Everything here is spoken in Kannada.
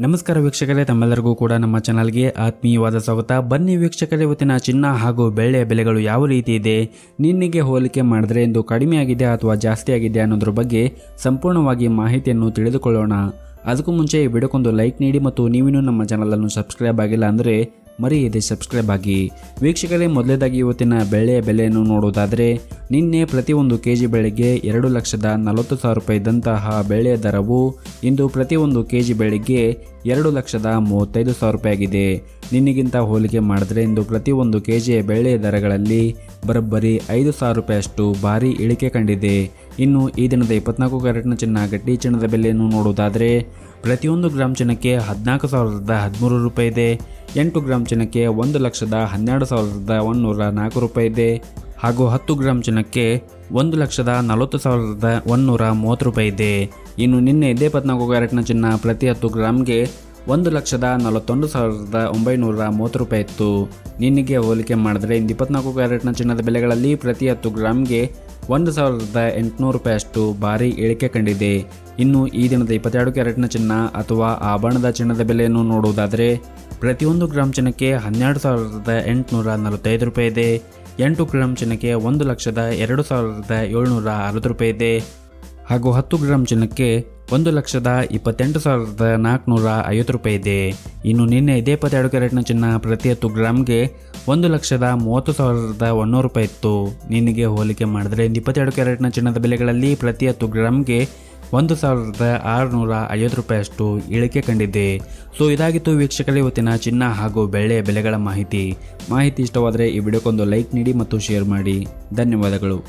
ನಮಸ್ಕಾರ ವೀಕ್ಷಕರೇ, ತಮ್ಮೆಲ್ಲರಿಗೂ ಕೂಡ ನಮ್ಮ ಚಾನಲ್ಗೆ ಆತ್ಮೀಯವಾದ ಸ್ವಾಗತ. ಬನ್ನಿ ವೀಕ್ಷಕರೇ, ಇವತ್ತಿನ ಚಿನ್ನ ಹಾಗೂ ಬೆಳ್ಳಿಯ ಬೆಲೆಗಳು ಯಾವ ರೀತಿ ಇದೆ, ನಿನ್ನೆಗೆ ಹೋಲಿಕೆ ಮಾಡಿದ್ರೆ ಇಂದು ಕಡಿಮೆ ಆಗಿದೆ ಅಥವಾ ಜಾಸ್ತಿ ಆಗಿದೆ ಅನ್ನೋದ್ರ ಬಗ್ಗೆ ಸಂಪೂರ್ಣವಾಗಿ ಮಾಹಿತಿಯನ್ನು ತಿಳಿದುಕೊಳ್ಳೋಣ. ಅದಕ್ಕೂ ಮುಂಚೆ ಈ ವಿಡಿಯೋಕ್ಕೊಂದು ಲೈಕ್ ನೀಡಿ ಮತ್ತು ನೀವಿನ್ನೂ ನಮ್ಮ ಚಾನಲನ್ನು ಸಬ್ಸ್ಕ್ರೈಬ್ ಆಗಿಲ್ಲ ಅಂದರೆ ಮರೆಯದೆ ಸಬ್ಸ್ಕ್ರೈಬ್ ಆಗಿ. ವೀಕ್ಷಕರೇ, ಮೊದಲೇದಾಗಿ ಇವತ್ತಿನ ಬೆಳ್ಳಿಯ ಬೆಲೆಯನ್ನು ನೋಡುವುದಾದರೆ ನಿನ್ನೆ ಪ್ರತಿ ಒಂದು ಕೆಜಿ ಬೆಳ್ಳಿಗೆ 2,40,000 ರೂಪಾಯಿ ಇದ್ದಂತಹ ಬೆಳ್ಳಿಯ ದರವು ಇಂದು ಪ್ರತಿ ಒಂದು ಕೆಜಿ ಬೆಳ್ಳಿಗೆ 2,35,000 ರೂಪಾಯಿ ಆಗಿದೆ. ನಿನ್ನೆಗಿಂತ ಹೋಲಿಕೆ ಮಾಡಿದ್ರೆ ಇಂದು ಪ್ರತಿ ಒಂದು ಕೆಜಿಯ ಬೆಳ್ಳಿಯ ದರಗಳಲ್ಲಿ ಬರೋಬ್ಬರಿ 5,000 ರೂಪಾಯಿಯಷ್ಟು ಭಾರಿ ಇಳಿಕೆ ಕಂಡಿದೆ. ಇನ್ನು ಈ ದಿನದ 24 ಕ್ಯಾರೆಟ್ನ ಚಿನ್ನ ಗಟ್ಟಿ ಚಿನ್ನದ ಬೆಲೆಯನ್ನು ನೋಡುವುದಾದರೆ ಪ್ರತಿಯೊಂದು ಗ್ರಾಮ್ ಚಿನ್ನಕ್ಕೆ 14,013 ರೂಪಾಯಿ ಇದೆ. 8 ಗ್ರಾಮ್ ಚಿನ್ನಕ್ಕೆ 1,12,104 ರೂಪಾಯಿ ಇದೆ ಹಾಗೂ 10 ಗ್ರಾಮ್ ಚಿನ್ನಕ್ಕೆ 1,40,130 ರೂಪಾಯಿ ಇದೆ. ಇನ್ನು ನಿನ್ನೆ ಇದೇ 24 ಕ್ಯಾರೆಟ್ನ ಚಿನ್ನ ಪ್ರತಿ 10 ಗ್ರಾಮ್ಗೆ 1,41,930 ರೂಪಾಯಿ ಇತ್ತು. ನಿನ್ನೆಗೆ ಹೋಲಿಕೆ ಮಾಡಿದ್ರೆ ಇಂದು 24 ಕ್ಯಾರೆಟ್ನ ಚಿನ್ನದ ಬೆಲೆಗಳಲ್ಲಿ ಪ್ರತಿ 10 ಗ್ರಾಮ್ಗೆ 1,800 ರೂಪಾಯಿಯಷ್ಟು ಭಾರಿ ಇಳಿಕೆ ಕಂಡಿದೆ. ಇನ್ನು ಈ ದಿನದ 22 ಕ್ಯಾರೆಟ್ನ ಚಿನ್ನ ಅಥವಾ ಆಭರಣದ ಚಿನ್ನದ ಬೆಲೆಯನ್ನು ನೋಡುವುದಾದರೆ ಪ್ರತಿಯೊಂದು ಗ್ರಾಮ್ ಚಿನ್ನಕ್ಕೆ 12,845 ರೂಪಾಯಿ ಇದೆ. 8 ಗ್ರಾಮ್ ಚಿನ್ನಕ್ಕೆ 1,02,760 ರೂಪಾಯಿ ಇದೆ ಹಾಗೂ 10 ಗ್ರಾಮ್ ಚಿನ್ನಕ್ಕೆ 1,28,450 ರೂಪಾಯಿ ಇದೆ. ಇನ್ನು ನಿನ್ನೆ ಇದೇ 22 ಕ್ಯಾರೆಟ್ನ ಚಿನ್ನ ಪ್ರತಿ 10 ಗ್ರಾಮ್ಗೆ 1,30,100 ರೂಪಾಯಿ ಇತ್ತು. ನಿನ್ನೆಗೆ ಹೋಲಿಕೆ ಮಾಡಿದ್ರೆ 22 ಕ್ಯಾರೆಟ್ನ ಚಿನ್ನದ ಬೆಲೆಗಳಲ್ಲಿ ಪ್ರತಿ 10 ಗ್ರಾಮ್ಗೆ 1,650 ರೂಪಾಯಿಯಷ್ಟು ಇಳಿಕೆ ಕಂಡಿದೆ. ಸೊ ಇದಾಗಿತ್ತು ವೀಕ್ಷಕರೇ ಇವತ್ತಿನ ಚಿನ್ನ ಹಾಗೂ ಬೆಳ್ಳಿಯ ಬೆಲೆಗಳ ಮಾಹಿತಿ ಇಷ್ಟವಾದರೆ ಈ ವಿಡಿಯೋಕ್ಕೊಂದು ಲೈಕ್ ನೀಡಿ ಮತ್ತು ಶೇರ್ ಮಾಡಿ. ಧನ್ಯವಾದಗಳು.